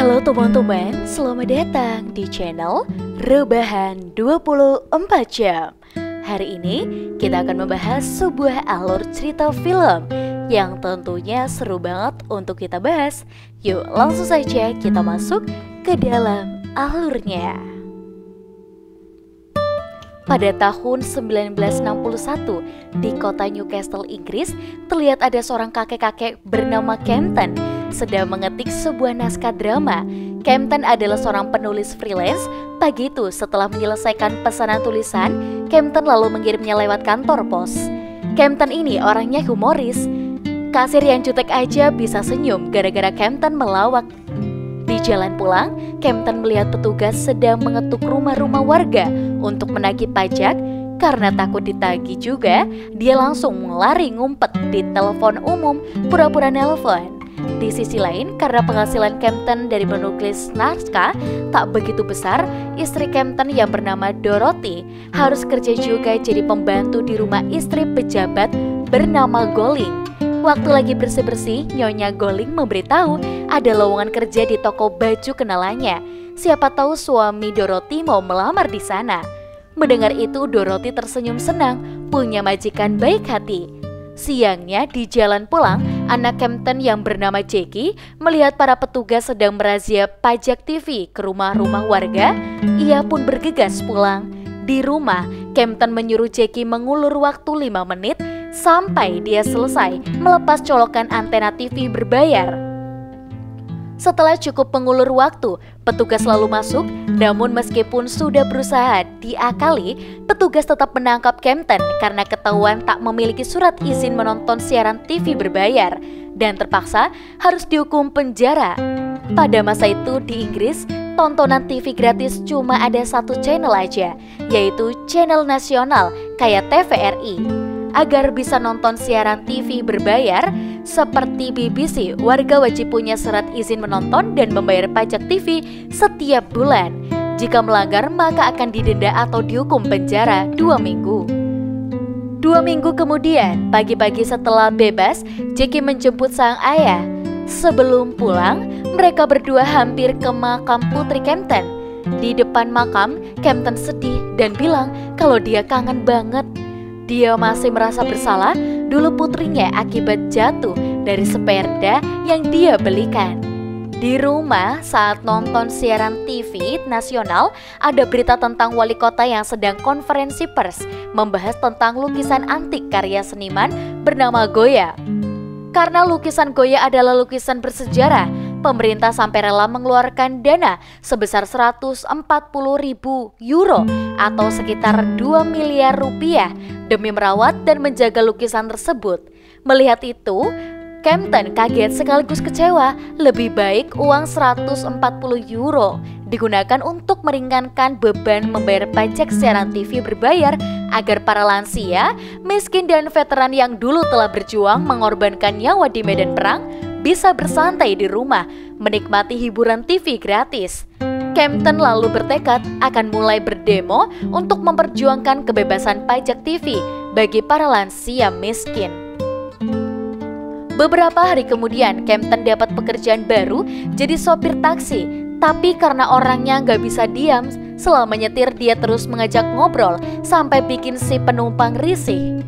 Halo teman-teman, selamat datang di channel Rebahan 24 Jam. Hari ini kita akan membahas sebuah alur cerita film yang tentunya seru banget untuk kita bahas. Yuk langsung saja kita masuk ke dalam alurnya. Pada tahun 1961, di kota Newcastle, Inggris, terlihat ada seorang kakek-kakek bernama Kempton sedang mengetik sebuah naskah drama. Kempton adalah seorang penulis freelance. Pagi itu, setelah menyelesaikan pesanan tulisan, Kempton lalu mengirimnya lewat kantor pos. Kempton ini orangnya humoris. Kasir yang jutek aja bisa senyum gara-gara Kempton melawak. Di jalan pulang, Kempton melihat petugas sedang mengetuk rumah-rumah warga untuk menagih pajak. Karena takut ditagih juga, dia langsung lari ngumpet di telepon umum, pura-pura nelpon. Di sisi lain, karena penghasilan Kempton dari menulis naskah tak begitu besar, istri Kempton yang bernama Dorothy harus kerja juga jadi pembantu di rumah istri pejabat bernama Goling. Waktu lagi bersih-bersih, Nyonya Goling memberitahu ada lowongan kerja di toko baju kenalannya. Siapa tahu suami Dorothy mau melamar di sana. Mendengar itu, Dorothy tersenyum senang, punya majikan baik hati. Siangnya di jalan pulang, anak Kempton yang bernama Jackie melihat para petugas sedang merazia pajak TV ke rumah-rumah warga. Ia pun bergegas pulang. Di rumah, Kempton menyuruh Jackie mengulur waktu 5 menit sampai dia selesai melepas colokan antena TV berbayar. Setelah cukup mengulur waktu, petugas lalu masuk. Namun meskipun sudah berusaha diakali, petugas tetap menangkap Kempton karena ketahuan tak memiliki surat izin menonton siaran TV berbayar dan terpaksa harus dihukum penjara. Pada masa itu di Inggris, tontonan TV gratis cuma ada satu channel aja, yaitu channel nasional kayak TVRI. Agar bisa nonton siaran TV berbayar seperti BBC, warga wajib punya surat izin menonton dan membayar pajak TV setiap bulan. Jika melanggar, maka akan didenda atau dihukum penjara 2 minggu. 2 minggu kemudian, pagi-pagi setelah bebas, Jackie menjemput sang ayah. Sebelum pulang, mereka berdua hampir ke makam putri Kempton. Di depan makam, Kempton sedih dan bilang kalau dia kangen banget. Dia masih merasa bersalah dulu putrinya akibat jatuh dari sepeda yang dia belikan. Di rumah saat nonton siaran TV nasional, ada berita tentang wali kota yang sedang konferensi pers membahas tentang lukisan antik karya seniman bernama Goya. Karena lukisan Goya adalah lukisan bersejarah, pemerintah sampai rela mengeluarkan dana sebesar 140.000 euro atau sekitar 2 miliar rupiah demi merawat dan menjaga lukisan tersebut. Melihat itu, Kempton kaget sekaligus kecewa. Lebih baik uang 140 euro digunakan untuk meringankan beban membayar pajak siaran TV berbayar agar para lansia, miskin dan veteran yang dulu telah berjuang mengorbankan nyawa di medan perang bisa bersantai di rumah, menikmati hiburan TV gratis. Kempton lalu bertekad akan mulai berdemo untuk memperjuangkan kebebasan pajak TV bagi para lansia miskin. Beberapa hari kemudian, Kempton dapat pekerjaan baru jadi sopir taksi. Tapi karena orangnya nggak bisa diam, selama nyetir dia terus mengajak ngobrol sampai bikin si penumpang risih.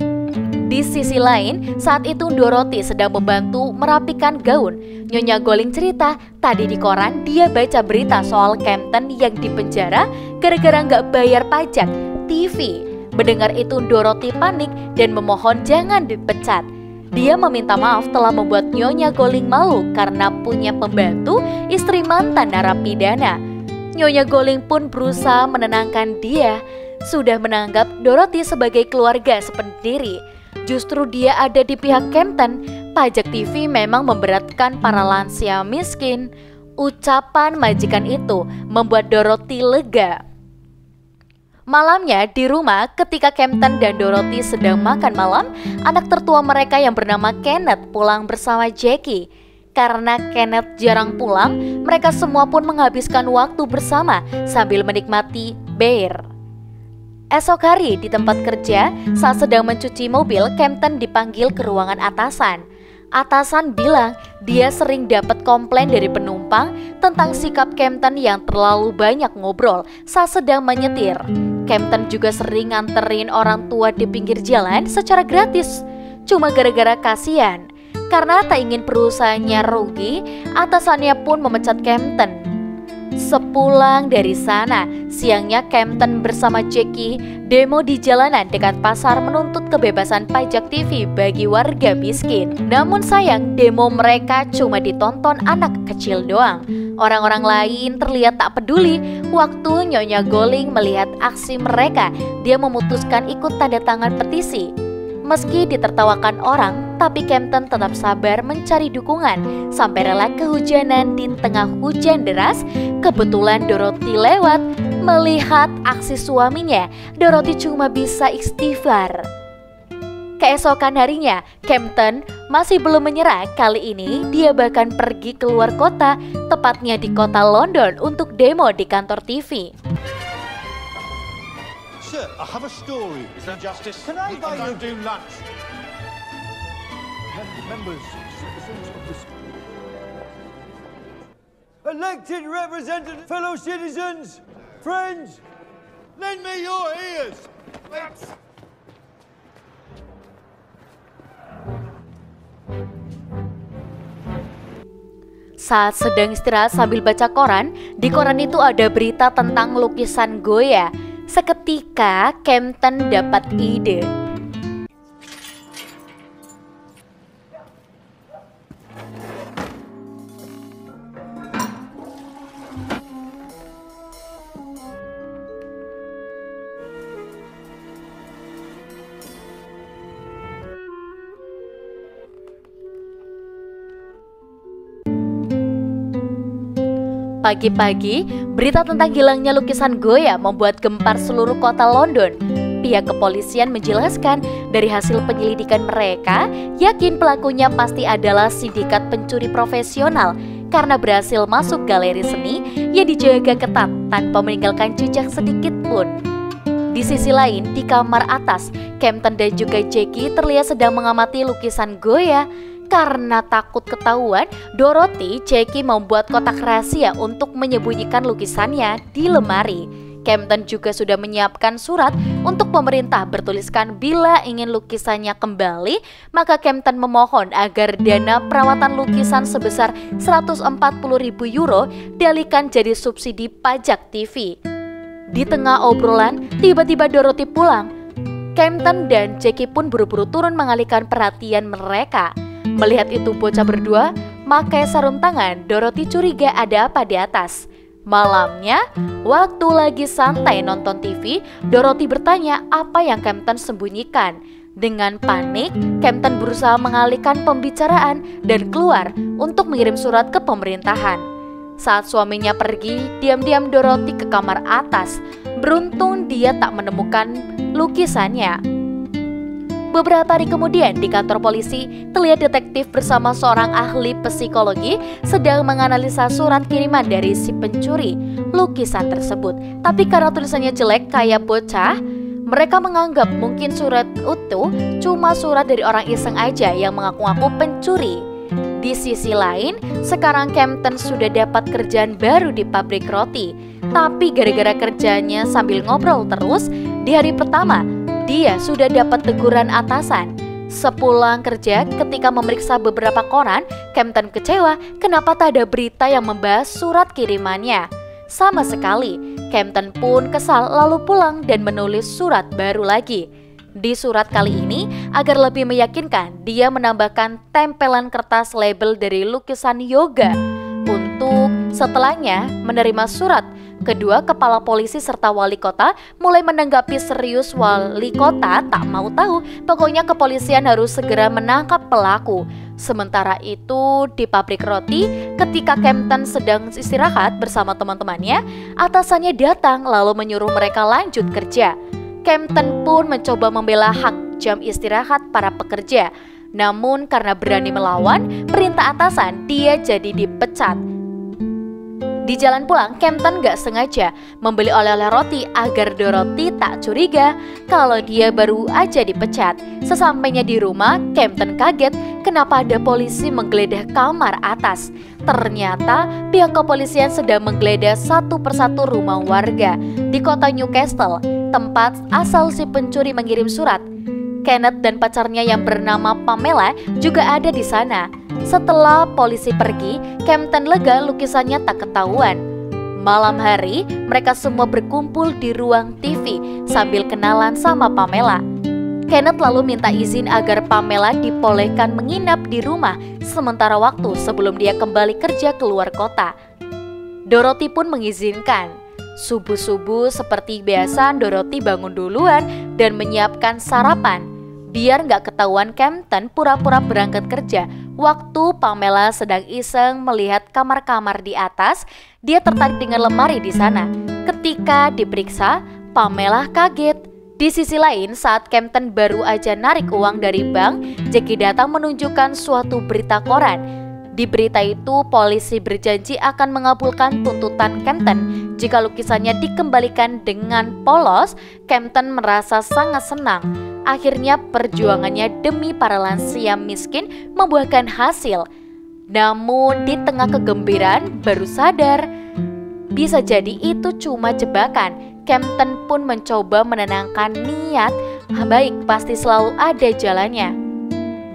Di sisi lain, saat itu Dorothy sedang membantu merapikan gaun. Nyonya Goling cerita, tadi di koran dia baca berita soal Kempton yang dipenjara gara-gara nggak bayar pajak TV. Mendengar itu Dorothy panik dan memohon jangan dipecat. Dia meminta maaf telah membuat Nyonya Goling malu karena punya pembantu istri mantan narapidana. Nyonya Goling pun berusaha menenangkan dia. Sudah menganggap Dorothy sebagai keluarga sendiri. Justru dia ada di pihak Kempton. Pajak TV memang memberatkan para lansia miskin. Ucapan majikan itu membuat Dorothy lega. Malamnya di rumah, ketika Kempton dan Dorothy sedang makan malam, anak tertua mereka yang bernama Kenneth pulang bersama Jackie. Karena Kenneth jarang pulang, mereka semua pun menghabiskan waktu bersama sambil menikmati bir. Esok hari di tempat kerja, saat sedang mencuci mobil, Kempton dipanggil ke ruangan atasan. Atasan bilang dia sering dapat komplain dari penumpang tentang sikap Kempton yang terlalu banyak ngobrol saat sedang menyetir. Kempton juga sering nganterin orang tua di pinggir jalan secara gratis, cuma gara-gara kasihan. Karena tak ingin perusahaannya rugi, atasannya pun memecat Kempton. Sepulang dari sana, siangnya Kempton bersama Jackie demo di jalanan dekat pasar menuntut kebebasan pajak TV bagi warga miskin. Namun sayang, demo mereka cuma ditonton anak kecil doang. Orang-orang lain terlihat tak peduli. Waktu Nyonya Goling melihat aksi mereka, dia memutuskan ikut tanda tangan petisi. Meski ditertawakan orang, tapi Kempton tetap sabar mencari dukungan sampai rela kehujanan di tengah hujan deras. Kebetulan Dorothy lewat. Melihat aksi suaminya, Dorothy cuma bisa istighfar. Keesokan harinya, Kempton masih belum menyerah. Kali ini dia bahkan pergi keluar kota, tepatnya di kota London untuk demo di kantor TV. Sir, I have a story. Is that justice? Can I buy you do lunch? Members, citizens of this elected representative, fellow citizens, friends, lend me your ears. Saat sedang istirahat sambil baca koran, di koran itu ada berita tentang lukisan Goya. Seketika Kempton dapat ide. Pagi-pagi, berita tentang hilangnya lukisan Goya membuat gempar seluruh kota London. Pihak kepolisian menjelaskan dari hasil penyelidikan mereka, yakin pelakunya pasti adalah sindikat pencuri profesional karena berhasil masuk galeri seni yang dijaga ketat tanpa meninggalkan jejak sedikit pun. Di sisi lain, di kamar atas, Kempton dan juga Jackie terlihat sedang mengamati lukisan Goya. Karena takut ketahuan, Dorothy, Jackie membuat kotak rahasia untuk menyembunyikan lukisannya di lemari. Kempton juga sudah menyiapkan surat untuk pemerintah bertuliskan bila ingin lukisannya kembali, maka Kempton memohon agar dana perawatan lukisan sebesar 140.000 euro dialihkan jadi subsidi pajak TV. Di tengah obrolan, tiba-tiba Dorothy pulang. Kempton dan Jackie pun buru-buru turun mengalihkan perhatian mereka. Melihat itu bocah berdua pakai sarung tangan, Dorothy curiga ada apa di atas. Malamnya, waktu lagi santai nonton TV, Dorothy bertanya apa yang Kempton sembunyikan. Dengan panik, Kempton berusaha mengalihkan pembicaraan dan keluar untuk mengirim surat ke pemerintahan. Saat suaminya pergi, diam-diam Dorothy ke kamar atas. Beruntung dia tak menemukan lukisannya. Beberapa hari kemudian di kantor polisi, terlihat detektif bersama seorang ahli psikologi sedang menganalisa surat kiriman dari si pencuri lukisan tersebut. Tapi karena tulisannya jelek kayak bocah, mereka menganggap mungkin surat itu cuma surat dari orang iseng aja yang mengaku-ngaku pencuri. Di sisi lain, sekarang Kempton sudah dapat kerjaan baru di pabrik roti. Tapi gara-gara kerjanya sambil ngobrol terus, di hari pertama dia sudah dapat teguran atasan. Sepulang kerja, ketika memeriksa beberapa koran, Kempton kecewa kenapa tak ada berita yang membahas surat kirimannya. Sama sekali, Kempton pun kesal lalu pulang dan menulis surat baru lagi. Di surat kali ini, agar lebih meyakinkan, dia menambahkan tempelan kertas label dari lukisan yoga. Untuk setelahnya menerima surat, kedua kepala polisi serta wali kota mulai menanggapi serius. Wali kota tak mau tahu, pokoknya kepolisian harus segera menangkap pelaku. Sementara itu di pabrik roti, ketika Kempton sedang istirahat bersama teman-temannya, atasannya datang lalu menyuruh mereka lanjut kerja. Kempton pun mencoba membela hak jam istirahat para pekerja. Namun karena berani melawan perintah atasan, dia jadi dipecat. Di jalan pulang, Kempton gak sengaja membeli oleh-oleh roti agar Dorothy tak curiga kalau dia baru aja dipecat. Sesampainya di rumah, Kempton kaget kenapa ada polisi menggeledah kamar atas. Ternyata pihak kepolisian sedang menggeledah satu persatu rumah warga di kota Newcastle, tempat asal si pencuri mengirim surat. Kenneth dan pacarnya yang bernama Pamela juga ada di sana. Setelah polisi pergi, Kempton lega lukisannya tak ketahuan. Malam hari, mereka semua berkumpul di ruang TV sambil kenalan sama Pamela. Kenneth lalu minta izin agar Pamela dibolehkan menginap di rumah sementara waktu sebelum dia kembali kerja keluar kota. Dorothy pun mengizinkan. Subuh-subuh seperti biasa, Dorothy bangun duluan dan menyiapkan sarapan. Biar gak ketahuan, Kempton pura-pura berangkat kerja. Waktu Pamela sedang iseng melihat kamar-kamar di atas, dia tertarik dengan lemari di sana. Ketika diperiksa, Pamela kaget. Di sisi lain, saat Kempton baru aja narik uang dari bank, Jackie datang menunjukkan suatu berita koran. Di berita itu, polisi berjanji akan mengabulkan tuntutan Kempton jika lukisannya dikembalikan dengan polos. Kempton merasa sangat senang. Akhirnya perjuangannya demi para lansia miskin membuahkan hasil. Namun di tengah kegembiraan baru sadar bisa jadi itu cuma jebakan. Kempton pun mencoba menenangkan niat, baik pasti selalu ada jalannya.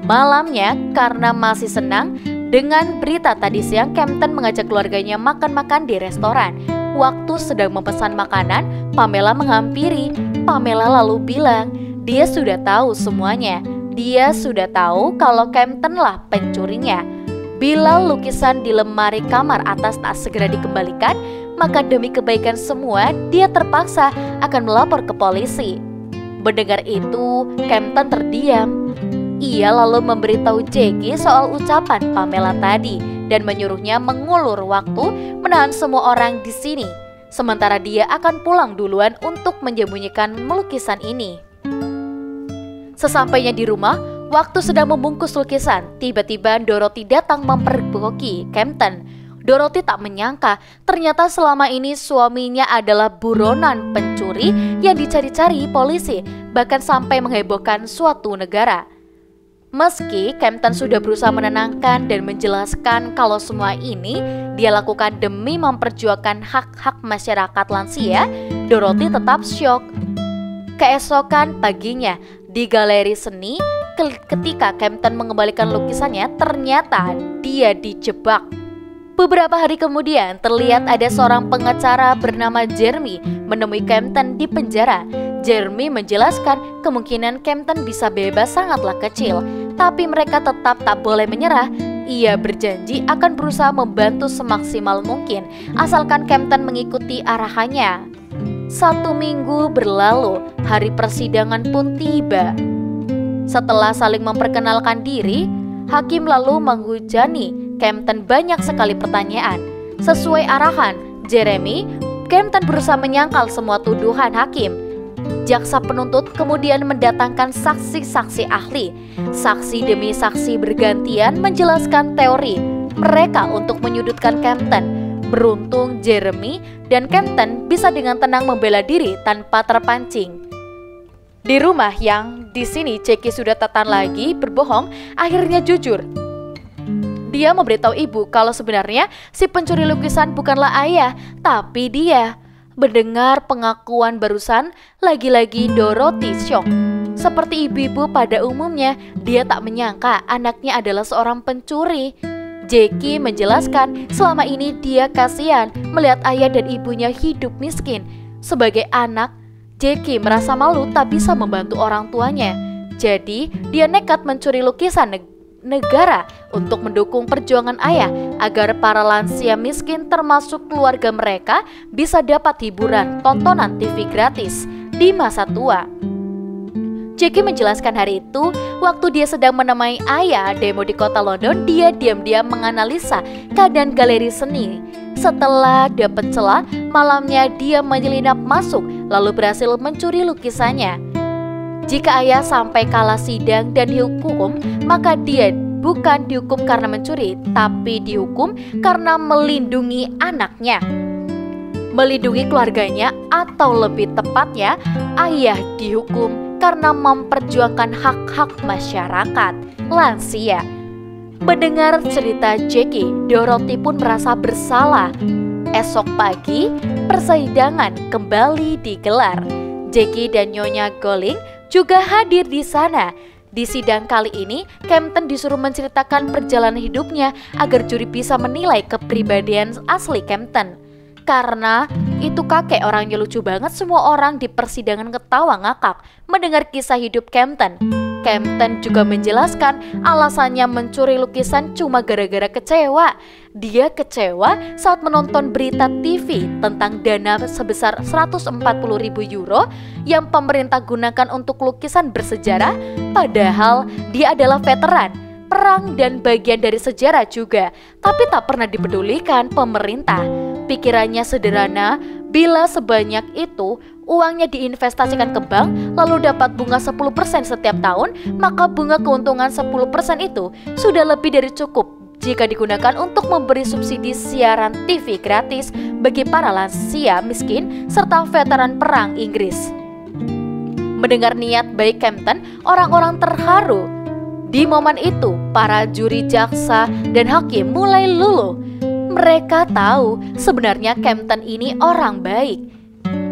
Malamnya karena masih senang dengan berita tadi siang, Kempton mengajak keluarganya makan-makan di restoran. Waktu sedang memesan makanan, Pamela menghampiri. Pamela lalu bilang, dia sudah tahu semuanya. Dia sudah tahu kalau Kempton lah pencurinya. Bila lukisan di lemari kamar atas tak segera dikembalikan, maka demi kebaikan semua, dia terpaksa akan melapor ke polisi. Mendengar itu, Kempton terdiam. Ia lalu memberitahu Jackie soal ucapan Pamela tadi dan menyuruhnya mengulur waktu menahan semua orang di sini. Sementara dia akan pulang duluan untuk menyembunyikan lukisan ini. Sesampainya di rumah, waktu sedang membungkus lukisan, tiba-tiba Dorothy datang mempergoki Kempton. Dorothy tak menyangka ternyata selama ini suaminya adalah buronan pencuri yang dicari-cari polisi, bahkan sampai menghebohkan suatu negara. Meski Kempton sudah berusaha menenangkan dan menjelaskan kalau semua ini dia lakukan demi memperjuangkan hak-hak masyarakat lansia, Dorothy tetap syok. Keesokan paginya, di galeri seni, ketika Kempton mengembalikan lukisannya, ternyata dia dijebak. Beberapa hari kemudian, terlihat ada seorang pengacara bernama Jeremy menemui Kempton di penjara. Jeremy menjelaskan kemungkinan Kempton bisa bebas sangatlah kecil, tapi mereka tetap tak boleh menyerah. Ia berjanji akan berusaha membantu semaksimal mungkin, asalkan Kempton mengikuti arahannya. 1 minggu berlalu, hari persidangan pun tiba. Setelah saling memperkenalkan diri, hakim lalu menghujani Kempton banyak sekali pertanyaan. Sesuai arahan Jeremy, Kempton berusaha menyangkal semua tuduhan hakim. Jaksa penuntut kemudian mendatangkan saksi-saksi ahli. Saksi demi saksi bergantian menjelaskan teori mereka untuk menyudutkan Kempton. Beruntung Jeremy dan Kempton bisa dengan tenang membela diri tanpa terpancing. Di rumah yang di sini Jackie sudah tak tahan lagi berbohong, akhirnya jujur. Dia memberitahu ibu kalau sebenarnya si pencuri lukisan bukanlah ayah, tapi dia. Mendengar pengakuan barusan, lagi-lagi Dorothy syok. Seperti ibu-ibu pada umumnya, dia tak menyangka anaknya adalah seorang pencuri. Jackie menjelaskan selama ini dia kasihan melihat ayah dan ibunya hidup miskin. Sebagai anak, Jackie merasa malu tak bisa membantu orang tuanya. Jadi, dia nekat mencuri lukisan negara untuk mendukung perjuangan ayah agar para lansia miskin termasuk keluarga mereka bisa dapat hiburan tontonan TV gratis di masa tua. Jackie menjelaskan hari itu waktu dia sedang menemani ayah demo di kota London, dia diam-diam menganalisa keadaan galeri seni. Setelah dapat celah, malamnya dia menyelinap masuk lalu berhasil mencuri lukisannya. Jika ayah sampai kalah sidang dan dihukum, maka dia bukan dihukum karena mencuri, tapi dihukum karena melindungi anaknya, melindungi keluarganya, atau lebih tepatnya ayah dihukum karena memperjuangkan hak-hak masyarakat lansia. Mendengar cerita Jackie, Dorothy pun merasa bersalah. Esok pagi, persidangan kembali digelar. Jackie dan Nyonya Goling juga hadir di sana. Di sidang kali ini, Kempton disuruh menceritakan perjalanan hidupnya agar juri bisa menilai kepribadian asli Kempton. Karena itu kakek orangnya lucu banget, semua orang di persidangan ketawa ngakak mendengar kisah hidup Kempton. Kempton juga menjelaskan alasannya mencuri lukisan cuma gara-gara kecewa. Dia kecewa saat menonton berita TV tentang dana sebesar 140.000 euro yang pemerintah gunakan untuk lukisan bersejarah, padahal dia adalah veteran perang dan bagian dari sejarah juga, tapi tak pernah dipedulikan pemerintah. Pikirannya sederhana, bila sebanyak itu uangnya diinvestasikan ke bank lalu dapat bunga 10% setiap tahun, maka bunga keuntungan 10% itu sudah lebih dari cukup jika digunakan untuk memberi subsidi siaran TV gratis bagi para lansia miskin serta veteran perang Inggris. Mendengar niat baik Kempton, orang-orang terharu. Di momen itu, para juri, jaksa, dan hakim mulai luluh. Mereka tahu sebenarnya Kempton ini orang baik.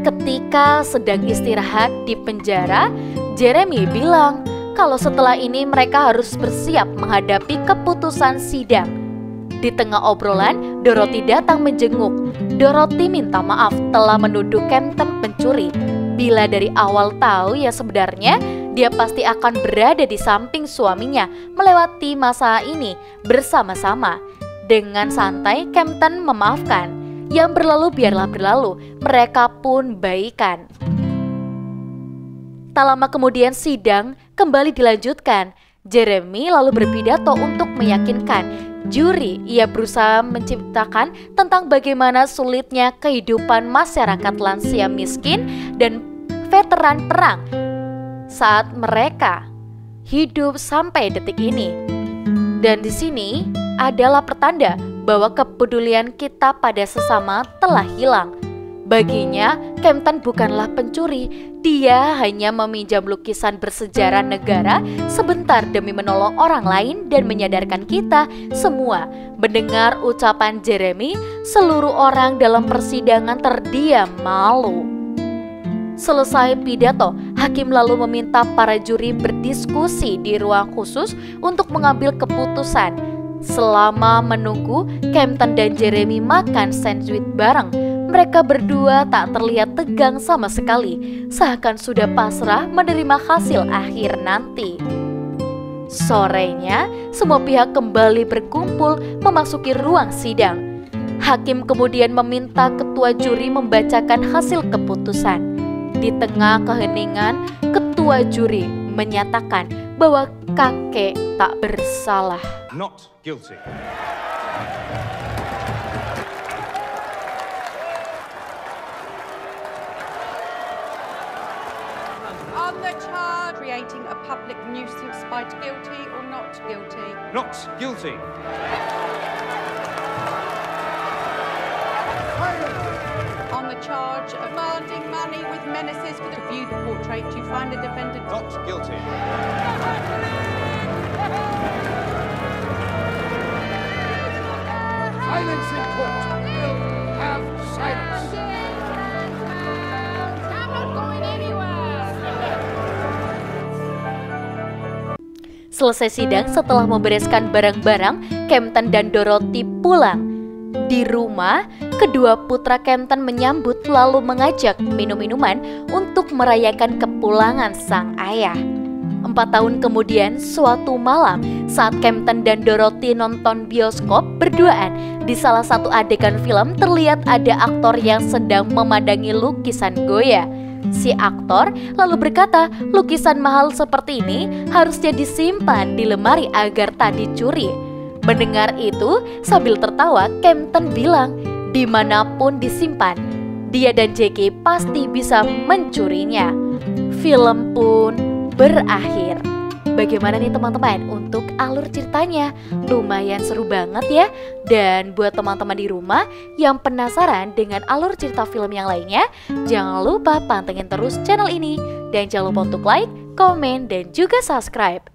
Ketika sedang istirahat di penjara, Jeremy bilang kalau setelah ini mereka harus bersiap menghadapi keputusan sidang. Di tengah obrolan, Dorothy datang menjenguk. Dorothy minta maaf telah menuduh Kempton pencuri. Bila dari awal tahu ya sebenarnya dia pasti akan berada di samping suaminya melewati masa ini bersama-sama. Dengan santai Kempton memaafkan. Yang berlalu biarlah berlalu, mereka pun baikan. Tak lama kemudian sidang kembali dilanjutkan. Jeremy lalu berpidato untuk meyakinkan juri. Ia berusaha menciptakan tentang bagaimana sulitnya kehidupan masyarakat lansia miskin dan veteran perang saat mereka hidup sampai detik ini. Dan di sini adalah pertanda bahwa kepedulian kita pada sesama telah hilang. Baginya, Kempton bukanlah pencuri, dia hanya meminjam lukisan bersejarah negara sebentar demi menolong orang lain dan menyadarkan kita semua. Mendengar ucapan Jeremy, seluruh orang dalam persidangan terdiam malu. Selesai pidato, hakim lalu meminta para juri berdiskusi di ruang khusus untuk mengambil keputusan. Selama menunggu, Kempton dan Jeremy makan sandwich bareng. Mereka berdua tak terlihat tegang sama sekali, seakan sudah pasrah menerima hasil akhir nanti. Sorenya, semua pihak kembali berkumpul memasuki ruang sidang. Hakim kemudian meminta ketua juri membacakan hasil keputusan. Di tengah keheningan, ketua juri menyatakan bahwa kakek tak bersalah. Not guilty. On the charge, creating a public nuisance by guilty or not guilty? Not guilty. On the charge of demanding money with menaces for the view the portrait, do you find the defendant Not guilty. Silence in court. We'll have silence. I'm not going anywhere. Selesai sidang, setelah membereskan barang-barang, Kempton dan Dorothy pulang. Di rumah, kedua putra Kempton menyambut lalu mengajak minum-minuman untuk merayakan kepulangan sang ayah. 4 tahun kemudian, suatu malam saat Kempton dan Dorothy nonton bioskop berduaan, di salah satu adegan film terlihat ada aktor yang sedang memandangi lukisan Goya. Si aktor lalu berkata, lukisan mahal seperti ini harusnya disimpan di lemari agar tak dicuri. Mendengar itu, sambil tertawa, Kempton bilang, dimanapun disimpan, dia dan Jackie pasti bisa mencurinya. Film pun berakhir. Bagaimana nih teman-teman untuk alur ceritanya? Lumayan seru banget ya. Dan buat teman-teman di rumah yang penasaran dengan alur cerita film yang lainnya, jangan lupa pantengin terus channel ini. Dan jangan lupa untuk like, komen, dan juga subscribe.